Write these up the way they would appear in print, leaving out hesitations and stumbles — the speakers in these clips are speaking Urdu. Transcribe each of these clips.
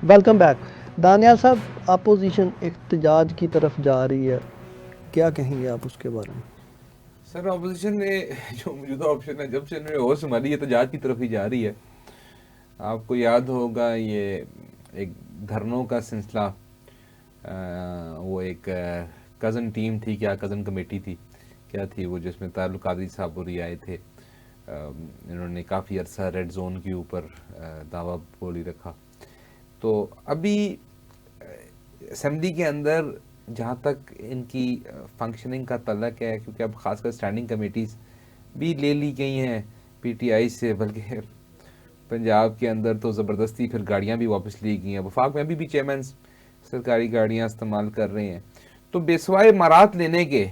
ویلکم بیک دانیال صاحب، اپوزیشن احتجاج کی طرف جا رہی ہے، کیا کہیں گے آپ اس کے بارے میں؟ سر اپوزیشن نے جو موجودہ آپشن ہے جب سے انہوں نے ہوش سنبھالی ہے احتجاج کی طرف ہی جا رہی ہے. آپ کو یاد ہوگا یہ ایک دھرنوں کا سلسلہ، وہ ایک کزن ٹیم تھی، کیا کزن کمیٹی تھی، کیا تھی وہ، جس میں تعلق قادری صاحب پوری آئے تھے. انہوں نے کافی عرصہ ریڈ زون کے اوپر دعویٰ بولی رکھا. تو ابھی اسمبلی کے اندر جہاں تک ان کی فنکشننگ کا تعلق ہے، کیونکہ اب خاص کر اسٹینڈنگ کمیٹیز بھی لے لی گئی ہیں پی ٹی آئی سے، بلکہ پنجاب کے اندر تو زبردستی پھر گاڑیاں بھی واپس لی گئی ہیں. وفاق میں ابھی بھی چیئرمینس سرکاری گاڑیاں استعمال کر رہے ہیں. تو بے سوائے امارات لینے کے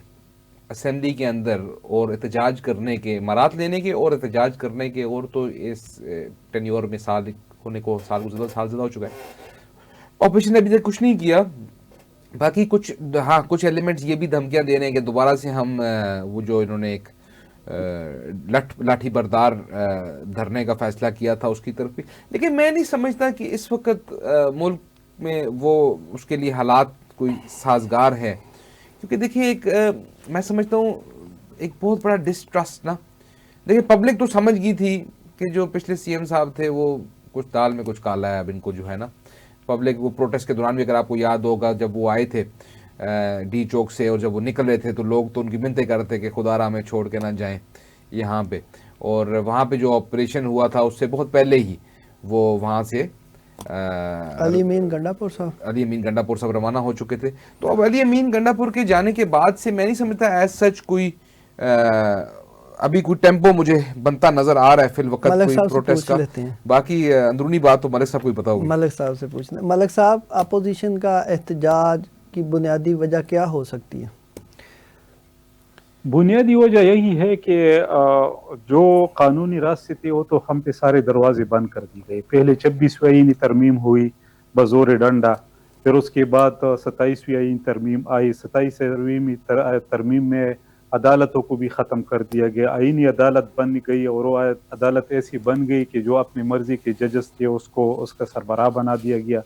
اسمبلی کے اندر اور احتجاج کرنے کے، امارات لینے کے اور احتجاج کرنے کے، اور تو اس ٹینیور میں سال ہونے کو سال زیادہ ہو چکا ہے، اپوزیشن نے ابھی تک کچھ نہیں کیا. باقی کچھ کچھ ایلیمنٹس یہ بھی دھمکیاں دے رہے ہیں کہ دوبارہ سے ہم وہ جو انہوں نے ایک لاٹھی بردار دھرنے کا فیصلہ کیا تھا اس کی طرف بھی. لیکن میں نہیں سمجھتا کہ اس وقت ملک میں وہ اس کے لیے حالات کوئی سازگار ہے. کیونکہ دیکھیں ایک میں سمجھتا ہوں ایک بہت بڑا ڈسٹرسٹ نا. دیکھیں پبلک تو سمجھ گئی تھی کہ جو پچھلے سی ایم صاحب تھے وہ کچھ دال میں کچھ کالا ہے. اب ان کو جو ہے نا پبلک، وہ پروٹیسٹ کے دوران بھی اگر آپ کو یاد ہوگا جب وہ آئے تھے ڈی چوک سے، اور جب وہ نکل رہے تھے تو لوگ تو ان کی منتیں کر رہے تھے کہ خدا را ہمیں چھوڑ کے نہ جائیں یہاں پہ. اور وہاں پہ جو آپریشن ہوا تھا اس سے بہت پہلے ہی وہ وہاں سے علی امین گنڈا پور صاحب. علی امین گنڈا پور صاحب روانہ ہو چکے تھے. تو اب علی امین گنڈا پور کے جانے کے بعد سے میں نہیں سمجھتا ایز سچ کوئی ابھی کوئی ٹیمپو مجھے بنتا نظر آ رہا ہے فی الوقت ملک کوئی صاحب سے پروٹیسٹ پوچھ کا. لیتے ہیں. باقی اندرونی بات تو ملک صاحب کو ہی پتا ہوگی. ملک صاحب سے پوچھنا. ملک صاحب، اپوزیشن کا احتجاج کی بنیادی وجہ کیا ہو سکتی ہے؟ بنیادی وجہ یہی ہے کہ جو قانونی راستے تھے وہ تو ہم پہ سارے دروازے بند کر دی گئے. پہلے 26ویں آئینی ترمیم ہوئی بزور ڈنڈا، پھر اس کے بعد 27ویں آئینی ترمیم آئی. 27ویں ترمیم میں عدالتوں کو بھی ختم کر دیا گیا. آئینی عدالت بن گئی اور وہ عدالت ایسی بن گئی کہ جو اپنی مرضی کے ججز تھے اس کا سربراہ بنا دیا گیا.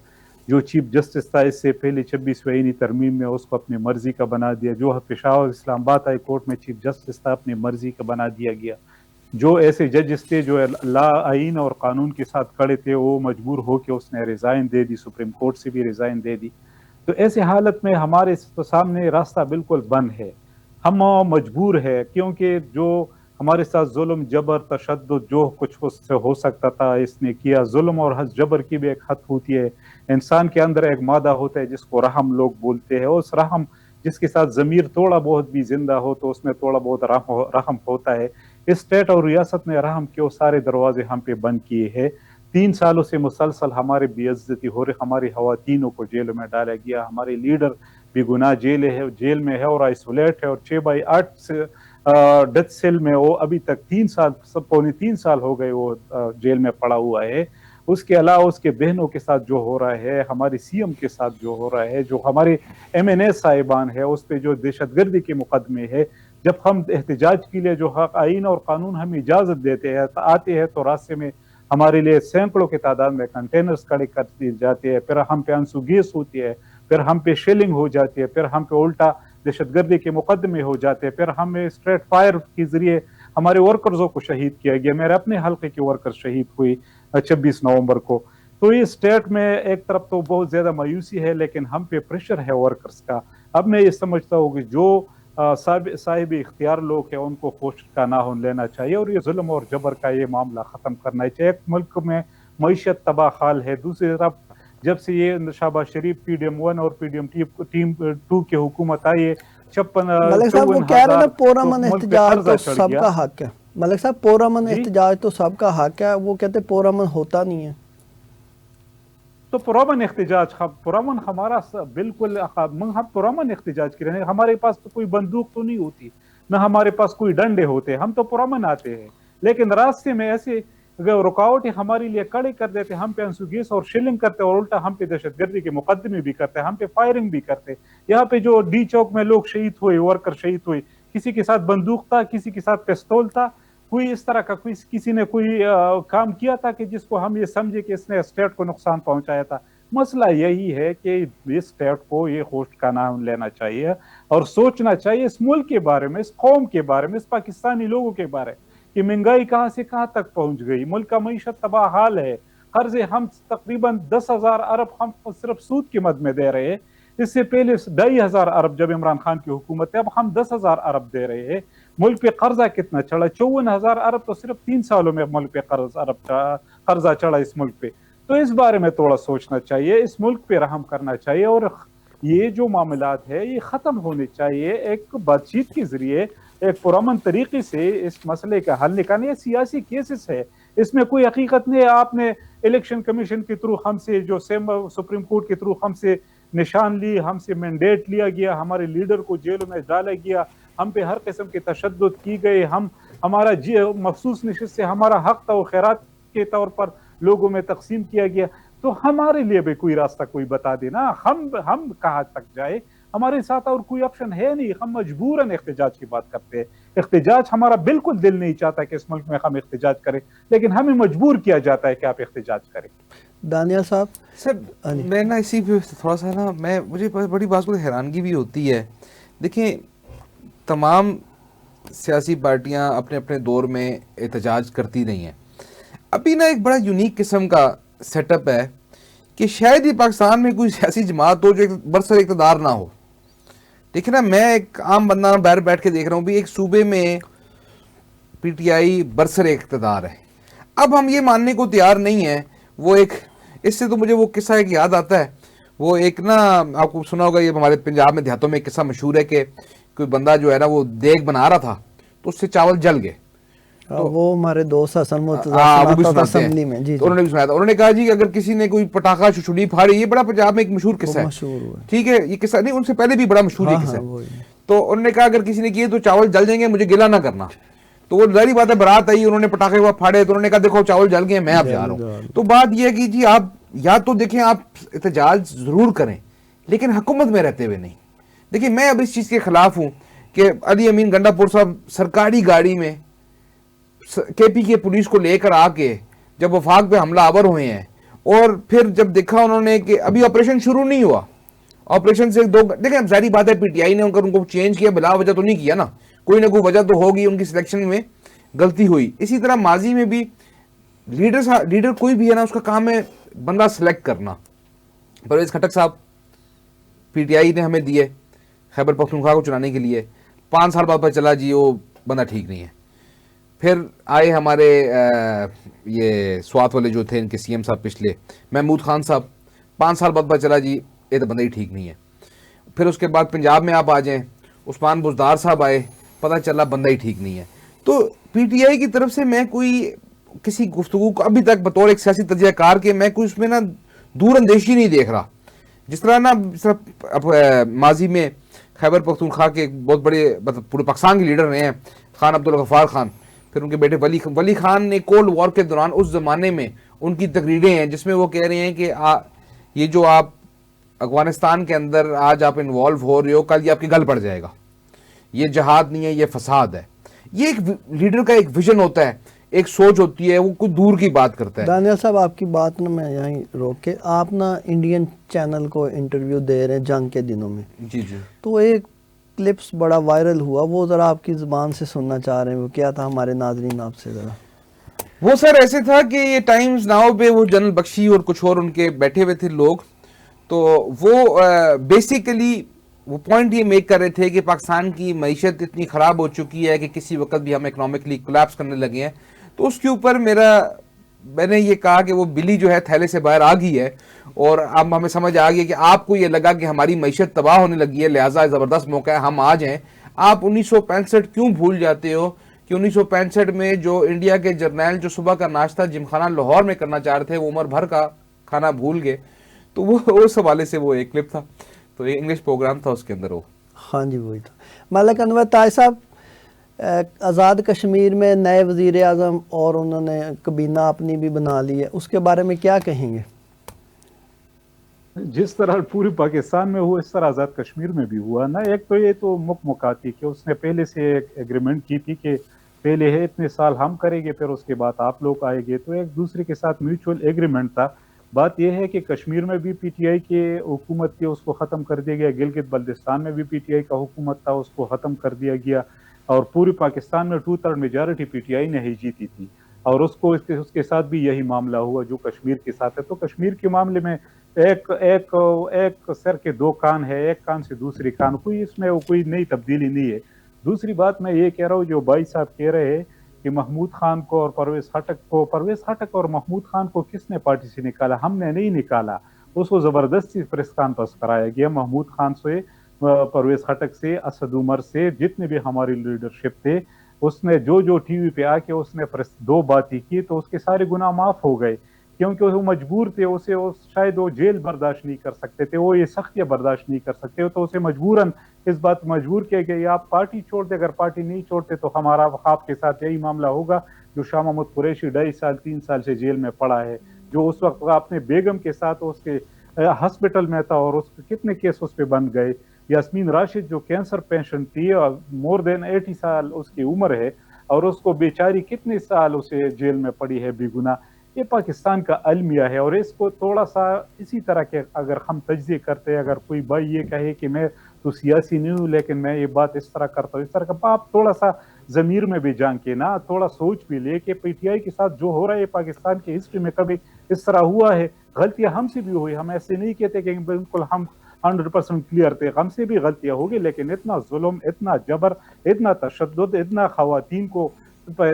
جو چیف جسٹس تھا اس سے پہلے 26ویں آئینی ترمیم میں اس کو اپنی مرضی کا بنا دیا. جو پشاور اسلام آباد ہائی کورٹ میں چیف جسٹس تھا اپنی مرضی کا بنا دیا گیا. جو ایسے ججز تھے جو لا آئین اور قانون کے ساتھ کھڑے تھے وہ مجبور ہو کے اس نے ریزائن دے دی، سپریم کورٹ سے بھی ریزائن دے دی. تو ایسے حالت میں ہمارے سامنے راستہ بالکل بند ہے. ہم مجبور ہے کیونکہ جو ہمارے ساتھ ظلم جبر تشدد جو کچھ اس سے ہو سکتا تھا اس نے کیا. ظلم اور جبر کی بھی ایک حد ہوتی ہے. انسان کے اندر ایک مادہ ہوتا ہے جس کو رحم لوگ بولتے ہیں. اس رحم جس کے ساتھ ضمیر تھوڑا بہت بھی زندہ ہو تو اس میں تھوڑا بہت رحم ہوتا ہے. اس اسٹیٹ اور ریاست نے رحم کے سارے دروازے ہم پہ بند کیے ہیں. 3 سالوں سے مسلسل ہمارے بے عزتی ہو رہی، ہماری خواتینوں کو جیلوں میں ڈالا گیا، ہمارے لیڈر بھی گناہ جیل میں ہے اور آئسولیٹ ہے، اور 6/8 سے ڈیتھ سیل میں وہ ابھی تک 3 سال، پونے 3 سال ہو گئے وہ جیل میں پڑا ہوا ہے. اس کے علاوہ اس کے بہنوں کے ساتھ جو ہو رہا ہے، ہمارے سی ایم کے ساتھ جو ہو رہا ہے، جو ہمارے ایم این اے صاحبان ہے اس پہ جو دہشت گردی کے مقدمے ہے. جب ہم احتجاج کے لیے جو حق آئین اور قانون ہمیں اجازت دیتے ہیں آتے ہیں تو راستے میں ہمارے لیے سینکڑوں کی تعداد میں کنٹینرز کھڑے کر دیے جاتے ہیں. پھر ہم پہ انسو گیس ہوتی ہے، پھر ہم پہ شیلنگ ہو جاتی ہے، پھر ہم پہ الٹا دہشت گردی کے مقدمے ہو جاتے ہیں. پھر ہمیں اسٹریٹ فائر کے ذریعے ہمارے ورکرزوں کو شہید کیا گیا. میرے اپنے حلقے کے ورکر شہید ہوئی 26 نومبر کو. تو یہ اسٹیٹ میں ایک طرف تو بہت زیادہ مایوسی ہے لیکن ہم پہ پریشر ہے ورکرز کا. اب میں یہ سمجھتا ہوں کہ جو صاحب اختیار لوگ ہیں ان کو کوشش کا نہ لینا چاہیے اور یہ ظلم اور جبر کا یہ معاملہ ختم کرنا چاہیے. ایک ملک میں معیشت تباہ حال ہے، دوسری طرف جب سے یہ شہباز شریف PDM-1 اور PDM-2 کی حکومت آئی ہے، ملک صاحب وہ 54 کہہ رہے ہیں نا ہزار پرامن ملک پہ احتجاج قرضہ تو چڑھ سب گیا. کا حق ہے. ملک صاحب پرامن جی احتجاج تو سب کا حق ہے، وہ کہتے پرامن ہوتا نہیں ہے. تو پرامن احتجاج پرامن ہمارا بالکل ہم پرامن احتجاج کے رہے ہیں. ہمارے پاس تو کوئی بندوق تو نہیں ہوتی، نہ ہمارے پاس کوئی ڈنڈے ہوتے، ہم تو پرامن آتے ہیں. لیکن راستے میں ایسے رکاوٹیں ہمارے لیے کھڑے کر دیتے، ہم پہ انسوگیس اور شیلنگ کرتے اور الٹا ہم پہ دہشت گردی کے مقدمے بھی کرتے، ہم پہ فائرنگ بھی کرتے. یہاں پہ جو ڈی چوک میں لوگ شہید ہوئے، ورکر شہید ہوئے، کسی کے ساتھ بندوق تھا، کسی کے ساتھ پستول تھا. کوئی اس طرح کا کسی نے کوئی کام کیا تھا کہ جس کو ہم یہ سمجھے کہ اس نے اسٹیٹ کو نقصان پہنچایا تھا؟ مسئلہ یہی ہے کہ اس اسٹیٹ کو یہ ہوسٹ کا نام لینا چاہیے اور سوچنا چاہیے اس ملک کے بارے میں، اس قوم کے بارے میں، اس پاکستانی لوگوں کے بارے میں کہ مہنگائی کہاں سے کہاں تک پہنچ گئی، ملک کا معیشت تباہ حال ہے، قرضے ہم تقریباً 10,000 ارب ہم صرف سود کی مد میں دے رہے ہیں، اس سے پہلے 2,500 ارب جب عمران خان کی حکومت ہے، اب ہم 10,000 ارب دے رہے ہیں۔ ملک پہ قرضہ کتنا چڑھا، 54,000 ارب تو صرف 3 سالوں میں ملک پہ قرضہ چڑھا اس ملک پہ۔ تو اس بارے میں تھوڑا سوچنا چاہیے، اس ملک پہ رحم کرنا چاہیے، اور یہ جو معاملات ہے یہ ختم ہونے چاہیے، ایک بات چیت کے ذریعے ایک پرامن طریقے سے اس مسئلے کا حل نکالنے۔ یہ سیاسی کیسز ہے، اس میں کوئی حقیقت نہیں ہے۔ آپ نے الیکشن کمیشن کے تھرو ہم سے، جو سپریم کورٹ کے تھرو ہم سے نشان لی، ہم سے مینڈیٹ لیا گیا، ہمارے لیڈر کو جیلوں میں ڈالا گیا، ہم پہ ہر قسم کے تشدد کی گئے، ہمارا مخصوص نشست سے ہمارا حق تھا وہ خیرات کے طور پر لوگوں میں تقسیم کیا گیا۔ تو ہمارے لیے بھی کوئی راستہ کوئی بتا دینا، ہم کہاں تک جائے، ہمارے ساتھ اور کوئی آپشن ہے نہیں، ہم مجبوراً احتجاج کی بات کرتے ہیں۔ احتجاج ہمارا بالکل دل نہیں چاہتا کہ اس ملک میں ہم احتجاج کریں، لیکن ہمیں مجبور کیا جاتا ہے کہ آپ احتجاج کریں۔ دانیہ صاحب سر میں نا اسی پہ تھوڑا سا نا مجھے بڑی بات کو حیرانگی بھی ہوتی ہے۔ دیکھیں تمام سیاسی پارٹیاں اپنے اپنے دور میں احتجاج کرتی رہی ہیں۔ ابھی نا ایک بڑا یونیک قسم کا سیٹ اپ ہے کہ شاید ہی پاکستان میں کوئی سیاسی جماعت ہو جو برسر اقتدار نہ ہو۔ دیکھیں نا، میں ایک عام بندہ باہر بیٹھ کے دیکھ رہا ہوں بھی ایک صوبے میں پی ٹی آئی برسر اقتدار ہے۔ اب ہم یہ ماننے کو تیار نہیں ہیں۔ وہ ایک اس سے تو مجھے وہ قصہ ایک یاد آتا ہے، وہ ایک نا آپ کو سنا ہوگا، یہ ہمارے پنجاب میں دیہاتوں میں ایک قصہ مشہور ہے کہ کوئی بندہ جو ہے نا وہ دیگ بنا رہا تھا تو اس سے چاول جل گئے۔ وہ ہمارے دوست حسن مرتضیٰ وہ بھی سناتا تھا سناتے ہیں۔ اسمبلی میں، جی تو انہوں نے بھی سنایا تھا، انہوں نے کہا جی کہ اگر کسی نے کوئی پٹاخہ چھڑی پھاڑی، یہ بڑا پنجاب میں ایک مشہور قصہ ہے، مشہور ہوا، ٹھیک ہے، یہ قصہ نہیں، ان سے پہلے بھی بڑا مشہور یہ قصہ ہے۔ وہی۔ تو انہوں نے کہا اگر کسی نے کیے تو چاول جل جائیں گے، مجھے گلا نہ کرنا۔ تو وہ ظاہری بات ہے، برات آئی، انہوں نے پٹاخے پھاڑے، تو انہوں نے کہا دیکھو چاول جل گئے، میں اب جا رہا ہوں۔ تو بات یہ ہے کہ جی آپ یا تو دیکھیں آپ احتجاج ضرور کریں لیکن حکومت میں رہتے ہوئے نہیں۔ دیکھیں میں اب اس چیز کے خلاف ہوں کہ علی امین گنڈا پور صاحب سرکاری گاڑی میں کے پی کے پولیس کو لے کر آ کے جب وفاق پہ حملہ آور ہوئے ہیں، اور پھر جب دیکھا انہوں نے کہ ابھی آپریشن شروع نہیں ہوا، آپریشن سے دیکھیں اب ظاہری بات ہے پی ٹی آئی نے ان کو چینج کیا، بلا وجہ تو نہیں کیا نا، کوئی نہ کوئی وجہ تو ہوگی، ان کی سلیکشن میں غلطی ہوئی۔ اسی طرح ماضی میں بھی لیڈر کوئی بھی ہے نا، اس کا کام ہے بندہ سلیکٹ کرنا۔ پرویز خٹک صاحب پی ٹی آئی نے ہمیں دیے خیبر پختونخوا کو چلانے کے لیے، 5 سال بعد پتہ چلا جی وہ بندہ ٹھیک نہیں ہے۔ پھر آئے ہمارے یہ سوات والے جو تھے ان کے سی ایم صاحب پچھلے محمود خان صاحب، 5 سال بعد پتہ چلا جی یہ تو بندہ ہی ٹھیک نہیں ہے۔ پھر اس کے بعد پنجاب میں آپ آ جائیں، عثمان بزدار صاحب آئے، پتہ چلا بندہ ہی ٹھیک نہیں ہے۔ تو پی ٹی آئی کی طرف سے میں کوئی کسی گفتگو کو ابھی تک بطور ایک سیاسی تجزیہ کار کے میں کوئی اس میں نا دور اندیشی نہیں دیکھ رہا۔ جس طرح نا ماضی میں خیبر پختونخوا کے ایک بہت بڑے مطلب پورے پاکستان کے لیڈر رہے ہیں خان عبدالغفار خان، پھر ان کے بیٹے ولی خان نے کولڈ وار کے دوران اس زمانے میں ان کی تقریریں ہیں جس میں وہ کہہ رہے ہیں کہ یہ جو آپ افغانستان کے اندر آج آپ انوالو ہو رہے ہو، کل یہ آپ کے گل پڑ جائے گا، یہ جہاد نہیں ہے، یہ فساد ہے۔ یہ ایک لیڈر کا ایک ویژن ہوتا ہے، ایک سوچ ہوتی ہے، وہ کوئی دور کی بات کرتا ہے۔ دانیال صاحب آپ کی بات نا میں یہیں روک کے، آپ نا انڈین چینل کو انٹرویو دے رہے ہیں جنگ کے دنوں میں، جی جی، تو ایک کلپس بڑا وائرل ہوا، وہ ذرا آپ کی زبان سے سننا چاہ رہے ہیں، وہ کیا تھا ہمارے ناظرین آپ سے ذرا۔ وہ سر ایسے تھا کہ یہ ٹائمز ناؤ پہ وہ جنرل بخشی اور کچھ اور ان کے بیٹھے ہوئے تھے لوگ، تو وہ بیسیکلی وہ پوائنٹ یہ میک کر رہے تھے کہ پاکستان کی معیشت اتنی خراب ہو چکی ہے کہ کسی وقت بھی ہم اکنامکلی کولیپس کرنے لگے ہیں۔ تو اس کے اوپر میں نے یہ کہا کہ وہ بلی جو ہے تھیلے سے باہر آ گئی ہے، اور اب ہمیں سمجھ آ گئی کہ آپ کو یہ لگا کہ ہماری معیشت تباہ ہونے لگی ہے، لہٰذا زبردست موقع ہے ہم آ جائیں۔ آپ 1965 کیوں بھول جاتے ہو کہ 1965 میں جو انڈیا کے جرنیل جو صبح کا ناشتہ جم خانہ لاہور میں کرنا چاہ رہے تھے وہ عمر بھر کا کھانا بھول گئے۔ تو وہ اس حوالے سے وہ ایک کلپ تھا، تو ایک انگلش پروگرام تھا اس کے اندر وہ۔ ہاں جی وہی تھا۔ ملک انور طاہر صاحب، آزاد کشمیر میں نئے وزیر اعظم اور انہوں نے کابینہ اپنی بھی بنا لی ہے، اس کے بارے میں کیا کہیں گے؟ جس طرح پوری پاکستان میں ہوا اس طرح آزاد کشمیر میں بھی ہوا نا۔ ایک تو یہ تو مکاتی کہ اس نے پہلے سے ایک ایگریمنٹ کی تھی کہ پہلے ہے اتنے سال ہم کریں گے، پھر اس کے بعد آپ لوگ آئیں گے، تو ایک دوسرے کے ساتھ میوچول ایگریمنٹ تھا بات یہ ہے کہ کشمیر میں بھی پی ٹی آئی کی حکومت تھی، اس کو ختم کر دیا گیا، گلگت بلتستان میں بھی پی ٹی آئی کا حکومت تھا، اس کو ختم کر دیا گیا، اور پوری پاکستان میں 2/3 میجارٹی پی ٹی آئی نے ہی جیتی تھی، اور اس کے ساتھ بھی یہی معاملہ ہوا جو کشمیر کے ساتھ ہے۔ تو کشمیر کے معاملے میں ایک سر کے دو کان ہے، ایک کان سے دوسری کان، اس میں کوئی نئی تبدیلی نہیں ہے۔ دوسری بات میں یہ کہہ رہا ہوں، جو بھائی صاحب کہہ رہے ہیں کہ محمود خان کو اور پرویز ہٹک اور محمود خان کو کس نے پارٹی سے نکالا؟ ہم نے نہیں نکالا، اس کو زبردستی پریس کانفرنس کرایا گیا، محمود خان سے، پرویز ہٹک سے، اسد عمر سے، جتنے بھی ہماری لیڈرشپ تھے، اس نے جو ٹی وی پہ آ کے اس نے دو باتیں کی تو اس کے سارے گناہ معاف ہو گئے، کیونکہ وہ مجبور تھے، شاید وہ جیل برداشت نہیں کر سکتے تھے، وہ یہ سختیاں برداشت نہیں کر سکتے، تو اسے مجبوراً اس بات مجبور کیا کہ آپ پارٹی چھوڑ دیں، اگر پارٹی نہیں چھوڑتے تو ہمارا آپ کے ساتھ یہی معاملہ ہوگا جو شاہ محمود قریشی 2.5 3 سال سے جیل میں پڑا ہے، جو اس وقت اپنے بیگم کے ساتھ اس کے ہاسپٹل میں تھا اور اس کے کتنے کیس اس پہ بن گئے۔ یاسمین راشد جو کینسر پیشنٹ تھی، مور دین 80 سال اس کی عمر ہے، اور اس کو بیچاری کتنے سال اسے جیل میں پڑی ہے بے گناہ۔ یہ پاکستان کا المیہ ہے، اور اس کو تھوڑا سا اسی طرح کے اگر ہم تجزیے کرتے، اگر کوئی بھائی یہ کہے کہ میں تو سیاسی نہیں ہوں لیکن میں یہ بات اس طرح کرتا ہوں، اس طرح کا، آپ تھوڑا سا ضمیر میں بھی جان کے نا تھوڑا سوچ بھی لے کہ پی ٹی آئی کے ساتھ جو ہو رہا ہے پاکستان کی ہسٹری میں کبھی اس طرح ہوا ہے؟ غلطیاں ہم سے بھی ہوئی، ہم ایسے نہیں کہتے کہ بالکل ہم 100% کلیئر تھے، ہم سے بھی غلطیاں ہوگی، لیکن اتنا ظلم، اتنا جبر، اتنا تشدد، اتنا خواتین کو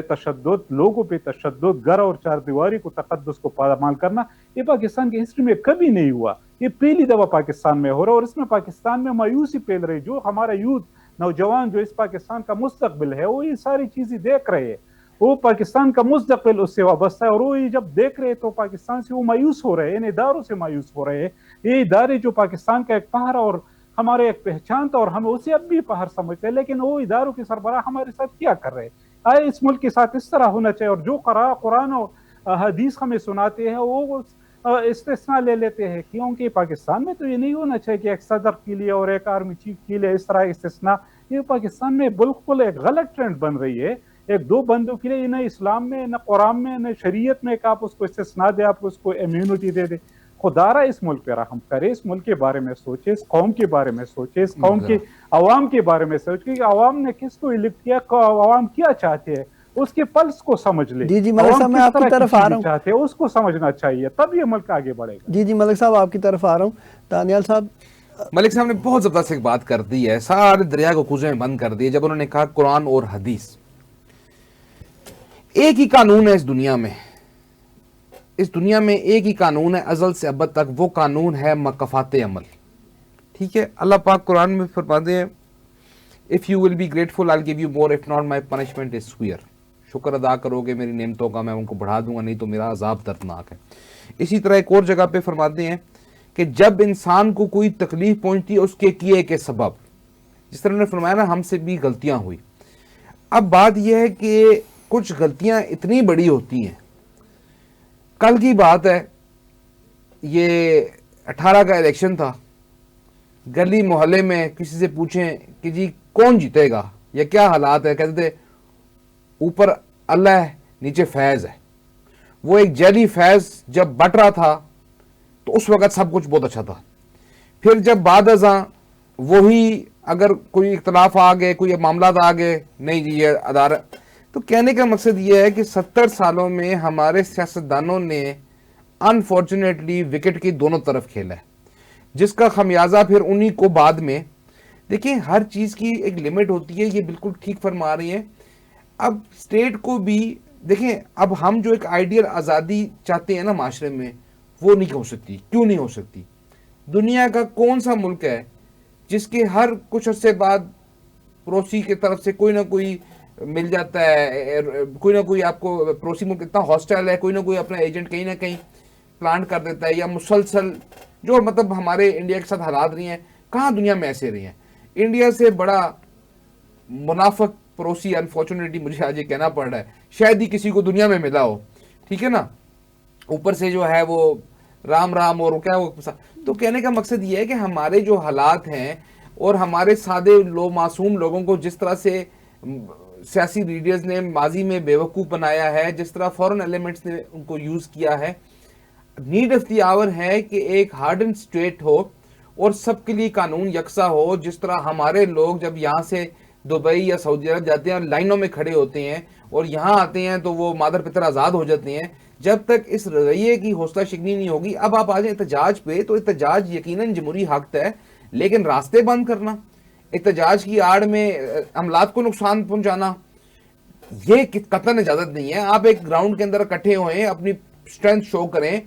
تشدد، لوگوں پہ تشدد، گھر اور چار دیواری کو تقدس کو پامال کرنا، یہ پاکستان کی ہسٹری میں کبھی نہیں ہوا، یہ پہلی دفعہ پاکستان میں ہو رہا ہے، اور اس میں پاکستان میں مایوسی پھیل رہی، جو ہمارا یوتھ، نوجوان جو اس پاکستان کا مستقبل ہے، وہ یہ ساری چیزیں دیکھ رہے ہیں، وہ پاکستان کا مستقبل اس سے وابستہ ہے، اور وہ یہ جب دیکھ رہے تو پاکستان سے وہ مایوس ہو رہے ہیں، ان اداروں سے مایوس ہو رہے ہیں، یہ ادارے جو پاکستان کا ایک پہر اور ہمارے ایک پہچان تھا، اور ہم اسے اب بھی پہر سمجھتے ہیں، لیکن وہ اداروں کے سربراہ ہمارے ساتھ کیا کر رہے ہیں؟ اس ملک کے ساتھ اس طرح ہونا چاہیے، اور جو قرآن اور حدیث ہمیں سناتے ہیں وہ استثناء لے لیتے ہیں، کیونکہ پاکستان میں تو یہ نہیں ہونا چاہیے کہ ایک صدر کے لیے اور ایک آرمی چیف کے لیے اس طرح استثناء، یہ پاکستان میں بالکل ایک غلط ٹرینڈ بن رہی ہے، ایک دو بندوں کے لیے، نہ اسلام میں، نہ قرآن میں، نہ شریعت میں کہ آپ اس کو استثناء دے، آپ اس کو امیونٹی دے دے۔ خدا را اس ملک پہ رحم کرے، اس ملک کے بارے میں سوچے، اس قوم کے بارے میں سوچے، اس قوم کے عوام کے بارے میں سوچے کہ عوام نے کس کو الیکٹ کیا، عوام کیا چاہتے ہیں، اس کے پلس کو سمجھ لے، جی ملک صاحب میں آپ کی طرف آ رہا ہوں، چاہتے ہیں اس کو سمجھنا چاہیے، تب یہ ملک آگے بڑھے گا۔ جی ملک صاحب آپ کی طرف آ رہا ہوں۔ دانیال صاحب، ملک صاحب نے بہت زبردست ایک بات کر دی ہے، سارے دریا کو کوزے میں بند کر دیے جب انہوں نے کہا قرآن اور حدیث ایک ہی قانون ہے اس دنیا میں ایک ہی قانون ہے ازل سے ابد تک، وہ قانون ہے مکافات عمل، ٹھیک ہے؟ اللہ پاک قرآن میں فرماتے ہیں if you will be grateful I'll give you more, if not my punishment is severe، شکر ادا کرو گے میری نعمتوں کا میں ان کو بڑھا دوں گا، نہیں تو میرا عذاب دردناک ہے۔ اسی طرح ایک اور جگہ پہ فرماتے ہیں کہ جب انسان کو کوئی تکلیف پہنچتی ہے اس کے کیے کے سبب، جس طرح نے فرمایا نا ہم سے بھی غلطیاں ہوئی۔ اب بات یہ ہے کہ کچھ غلطیاں اتنی بڑی ہوتی ہیں، کل کی بات ہے، یہ 18 کا الیکشن تھا، گلی محلے میں کسی سے پوچھیں کہ جی کون جیتے گا یا کیا حالات ہے، کہتے تھے اوپر اللہ ہے نیچے فیض ہے۔ وہ ایک جعلی فیض جب بٹ رہا تھا تو اس وقت سب کچھ بہت اچھا تھا، پھر جب بعد ازاں وہی اگر کوئی اختلاف آ گئے، کوئی معاملات آ گئے، نہیں جی یہ ادارہ، تو کہنے کا مقصد یہ ہے کہ 70 سالوں میں ہمارے سیاستدانوں نے انفارچونیٹلی وکٹ کی دونوں طرف کھیلا ہے، جس کا خمیازہ پھر انہی کو بعد میں، دیکھیں ہر چیز کی ایک لمٹ ہوتی ہے، یہ بالکل ٹھیک فرما رہی ہیں۔ اب اسٹیٹ کو بھی دیکھیں، اب ہم جو ایک آئیڈیل آزادی چاہتے ہیں نا معاشرے میں، وہ نہیں ہو سکتی۔ کیوں نہیں ہو سکتی؟ دنیا کا کون سا ملک ہے جس کے ہر کچھ عرصے بعد پڑوسی کی طرف سے کوئی نہ کوئی مل جاتا ہے، کوئی نہ کوئی آپ کو پڑوسی ملک اتنا ہاسٹائل ہے، کوئی نہ کوئی اپنا ایجنٹ کہیں نہ کہیں پلانٹ کر دیتا ہے، یا مسلسل جو مطلب ہمارے انڈیا کے ساتھ حالات رہی ہیں، کہاں دنیا میں ایسے رہی ہیں؟ انڈیا سے بڑا منافق پڑوسی انفارچونیٹلی مجھے آج یہ کہنا پڑ رہا ہے، شاید ہی کسی کو دنیا میں ملا ہو، ٹھیک ہے نا؟ اوپر سے جو ہے وہ رام رام اور کیا وہ، تو کہنے کا مقصد یہ ہے کہ ہمارے جو حالات ہیں اور ہمارے سادے معصوم لوگوں کو جس طرح سے سیاسی لیڈرز نے ماضی میں بیوقوف بنایا ہے، جس طرح فورن ایلیمنٹس نے ان کو یوز کیا ہے، نیڈ آف دی آور ہے کہ ایک ہارڈ اینڈ اسٹریٹ ہو اور سب کے لیے قانون یکساں ہو. جس طرح ہمارے لوگ جب یہاں سے دبئی یا سعودی عرب جاتے ہیں لائنوں میں کھڑے ہوتے ہیں اور یہاں آتے ہیں تو وہ مادر پتر آزاد ہو جاتے ہیں, جب تک اس رویے کی حوصلہ شکنی نہیں ہوگی. اب آپ آ جائیں احتجاج پہ, تو احتجاج یقیناً جمہوری حق ہے, لیکن راستے بند کرنا, احتجاج کی آڑ میں عملات کو نقصان پہنچانا, یہ قطعاً اجازت نہیں ہے. آپ ایک گراؤنڈ کے اندر اکٹھے ہوئیں, اپنی اسٹرینتھ شو کریں.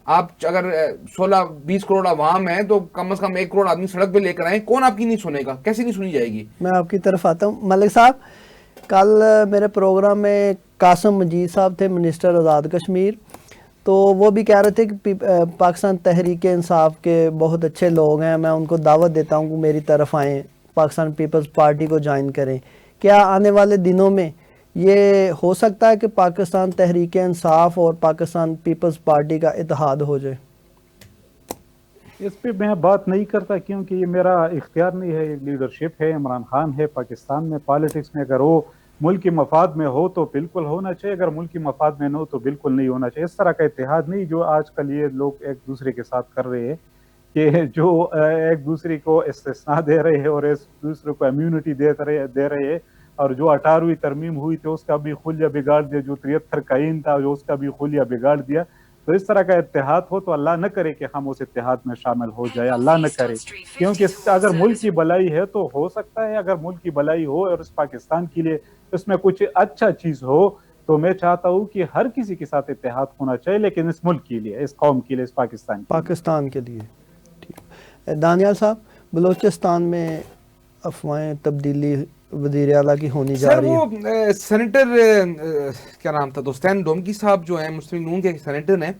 آپ اگر 16-20 کروڑ عوام ہیں تو کم از کم 1 کروڑ آدمی سڑک پہ لے کر آئیں. کون آپ کی نہیں سنے گا؟ کیسے نہیں سنی جائے گی؟ میں آپ کی طرف آتا ہوں. ملک صاحب, کل میرے پروگرام میں قاسم مجید صاحب تھے, منسٹر آزاد کشمیر, تو وہ بھی کہہ رہے تھے کہ پاکستان تحریک انصاف کے بہت اچھے لوگ ہیں, میں ان کو دعوت دیتا ہوں کہ میری طرف آئیں, پاکستان پیپلز پارٹی کو جوائن کریں. کیا آنے والے دنوں میں یہ ہو سکتا ہے کہ پاکستان تحریک انصاف اور پاکستان پیپلز پارٹی کا اتحاد ہو جائے؟ اس پہ میں بات نہیں کرتا کیونکہ یہ میرا اختیار نہیں ہے. لیڈرشپ ہے, عمران خان ہے پاکستان میں. پالیٹکس میں اگر وہ ملکی مفاد میں ہو تو بالکل ہونا چاہیے, اگر ملکی مفاد میں نہ ہو تو بالکل نہیں ہونا چاہیے. اس طرح کا اتحاد نہیں جو آج کل یہ لوگ ایک دوسرے کے ساتھ کر رہے ہیں, کہ جو ایک دوسرے کو استثناء دے رہے ہیں اور ایک دوسرے کو امیونٹی دے رہے ہیں, اور جو 18ویں ترمیم ہوئی تھی اس کا بھی خلیہ بگاڑ دیا, جو 73 کا آئین تھا جو اس کا بھی خلیہ بگاڑ دیا. تو اس طرح کا اتحاد ہو تو اللہ نہ کرے کہ ہم اس اتحاد میں شامل ہو جائے, اللہ نہ کرے, کیونکہ اگر ملک کی بھلائی ہے تو ہو سکتا ہے. اگر ملک کی بھلائی ہو اور اس پاکستان کے لیے اس میں کچھ اچھا چیز ہو تو میں چاہتا ہوں کہ ہر کسی کے ساتھ اتحاد ہونا چاہیے, لیکن اس ملک کے لیے, اس قوم کے لیے, اس پاکستان کے لیے. ٹھیک. دانیال صاحب, بلوچستان میں افواہیں تبدیلی وزیر اعلیٰ کی ہونی جا رہی ہے. وہ سینیٹر کیا نام تھا, دوستین ڈومکی صاحب جو ہیں مسلم نون کے سینیٹر ہیں,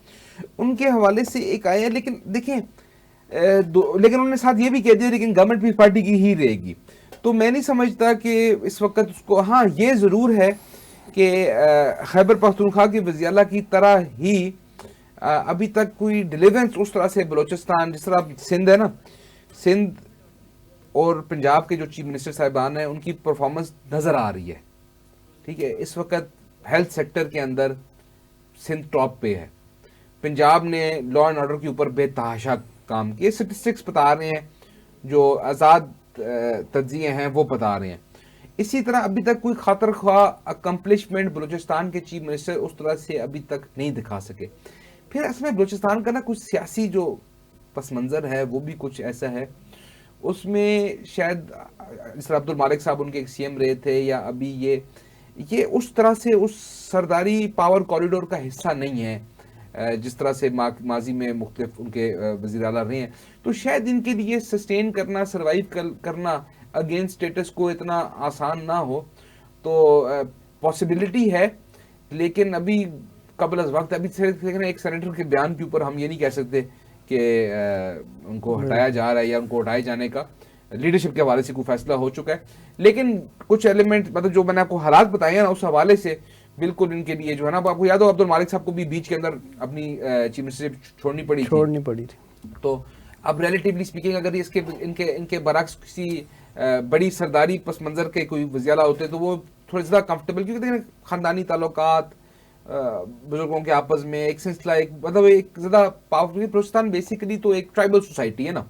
ان کے حوالے سے ایک آیا, لیکن دیکھیں لیکن انہوں نے ساتھ یہ بھی کہہ دیا لیکن گورنمنٹ پیس پارٹی کی ہی رہے گی. تو میں نہیں سمجھتا کہ اس وقت اس کو, ہاں یہ ضرور ہے کہ خیبر پختونخوا کی وزیر اعلیٰ کی طرح ہی ابھی تک کوئی ڈیلیورنس اس طرح سے بلوچستان, جس طرح سندھ ہے نا, سندھ اور پنجاب کے جو چیف منسٹر صاحبان ہیں ان کی پرفارمنس نظر آ رہی ہے. ٹھیک ہے, اس وقت ہیلتھ سیکٹر کے اندر سندھ ٹاپ پہ ہے. پنجاب نے لا اینڈ آرڈر کے اوپر بے تحاشا کام کیے, اسٹیٹسٹکس بتا رہے ہیں, جو آزاد تجزیے ہیں وہ بتا رہے ہیں. اسی طرح ابھی تک کوئی خاطر خواہ اکمپلشمنٹ بلوچستان کے چیف منسٹر اس طرح سے ابھی تک نہیں دکھا سکے. پھر اس میں بلوچستان کا نا کچھ سیاسی جو پس منظر ہے وہ بھی کچھ ایسا ہے, اس میں شاید جس طرح عبد المالک صاحب ان کے ایک سی ایم رہے تھے, یا ابھی یہ اس طرح سے اس سرداری پاور کوریڈور کا حصہ نہیں ہے جس طرح سے ماضی میں مختلف ان کے وزیر اعلیٰ رہے ہیں. تو شاید ان کے لیے سسٹین کرنا, سروائیو کرنا اگینسٹ اسٹیٹس کو اتنا آسان نہ ہو. تو پاسبلٹی ہے, لیکن ابھی قبل از وقت. ابھی ایک سینیٹر کے بیان کے اوپر ہم یہ نہیں کہہ سکتے کہ ان کو ہٹایا جا رہا ہے یا ان کو ہٹائے جانے کا لیڈرشپ کے حوالے سے کوئی فیصلہ ہو چکا ہے, لیکن کچھ ایلیمنٹ مطلب جو میں نے آپ کو حالات بتائے ہیں نا اس حوالے سے بالکل ان کے لیے جو ہے نا, آپ کو یاد ہو عبد المالک صاحب کو بھی بیچ کے اندر اپنی چیف منسٹرشپ چھوڑنی پڑی تھی. تو اب ریلیٹیولی اسپیکنگ اگر ان کے برعکس کسی بڑی سرداری پس منظر کے کوئی وزیر اعلیٰ ہوتے تو وہ تھوڑا زیادہ کمفرٹیبل, کیونکہ خاندانی تعلقات بزرگوں کے آپس میں ایک سلسلہ, ایک مطلب ایک زیادہ پاورفل. بلوچستان بیسیکلی تو ایک ٹرائبل سوسائٹی ہے نا,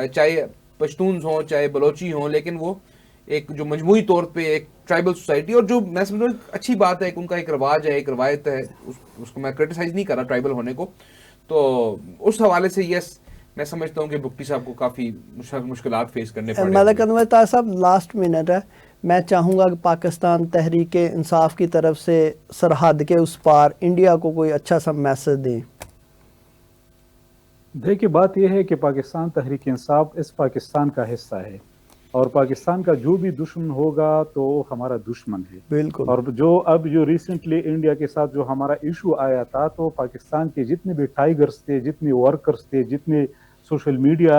چاہے پشتونز ہوں چاہے بلوچی ہوں, لیکن وہ ایک جو مجموعی طور پہ ایک ٹرائبل سوسائٹی, اور جو میں سمجھتا ہوں اچھی بات ہے, ان کا ایک رواج ہے, ایک روایت ہے, اس کو میں کرٹیسائز نہیں کر رہا ٹرائبل ہونے کو. تو اس حوالے سے یس میں سمجھتا ہوں کہ بگٹی صاحب کو کافی مشکلات فیس کرنے پڑے. ملک انور طاہر صاحب, لاسٹ منٹ ہے, میں چاہوں گا کہ پاکستان تحریک انصاف کی طرف سے سرحد کے اس پار انڈیا کو کوئی اچھا سا میسج دیں. دیکھیے بات یہ ہے کہ پاکستان تحریک انصاف اس پاکستان کا حصہ ہے, اور پاکستان کا جو بھی دشمن ہوگا تو ہمارا دشمن ہے. بالکل. اور جو ریسنٹلی انڈیا کے ساتھ جو ہمارا ایشو آیا تھا, تو پاکستان کے جتنے بھی ٹائیگرز تھے, جتنے ورکرز تھے, جتنے سوشل میڈیا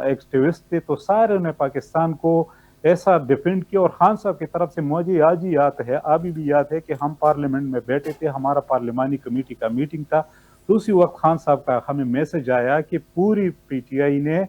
ایکٹیوسٹ تھے, تو سارے نے پاکستان کو ایسا ڈیفینڈ کیا. اور خان صاحب کی طرف سے مجھے آج ہی یاد ہے, ابھی بھی یاد ہے کہ ہم پارلیمنٹ میں بیٹھے تھے, ہمارا پارلیمانی کمیٹی کا میٹنگ تھا, تو اسی وقت خان صاحب کا ہمیں میسج آیا کہ پوری پی ٹی آئی نے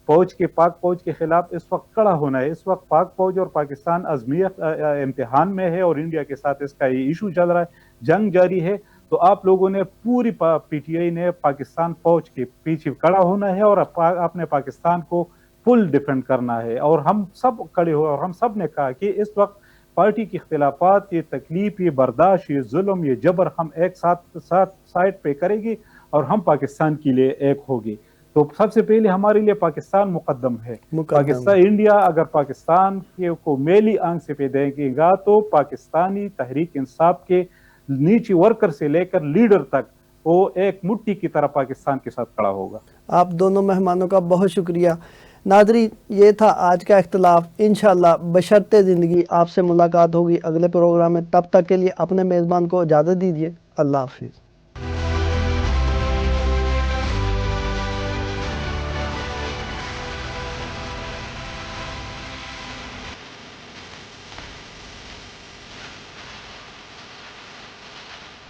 پاک فوج کے خلاف اس وقت کڑا ہونا ہے. اس وقت پاک فوج اور پاکستان امتحان میں ہے, اور انڈیا کے ساتھ اس کا یہ ایشو چل رہا ہے, جنگ جاری ہے. تو تو آپ لوگوں نے پوری پی ٹی آئی نے پاکستان فوج کے پیچھے کھڑا ہونا ہے اور اپنے پاکستان کو فل ڈیفینڈ کرنا ہے. اور ہم سب کھڑے ہوئے اور ہم سب نے کہا کہ اس وقت پارٹی کی اختلافات، یہ تکلیف، یہ برداشت، یہ ظلم، یہ جبر ہم ایک ساتھ سائڈ پہ کریں گے اور ہم پاکستان کے لیے ایک ہوگی. تو سب سے پہلے ہمارے لیے پاکستان مقدم ہے. پاکستان انڈیا اگر پاکستان کو میلی آنکھ سے پہ دیکھے گا تو پاکستانی تحریک انصاف کے نیچے ورکر سے لے کر لیڈر تک وہ ایک مٹھی کی طرح پاکستان کے ساتھ کھڑا ہوگا. آپ دونوں مہمانوں کا بہت شکریہ. ناظرین، یہ تھا آج کا اختلاف. انشاءاللہ بشرط زندگی آپ سے ملاقات ہوگی اگلے پروگرام میں. تب تک کے لیے اپنے میزبان کو اجازت دیجیے. اللہ حافظ.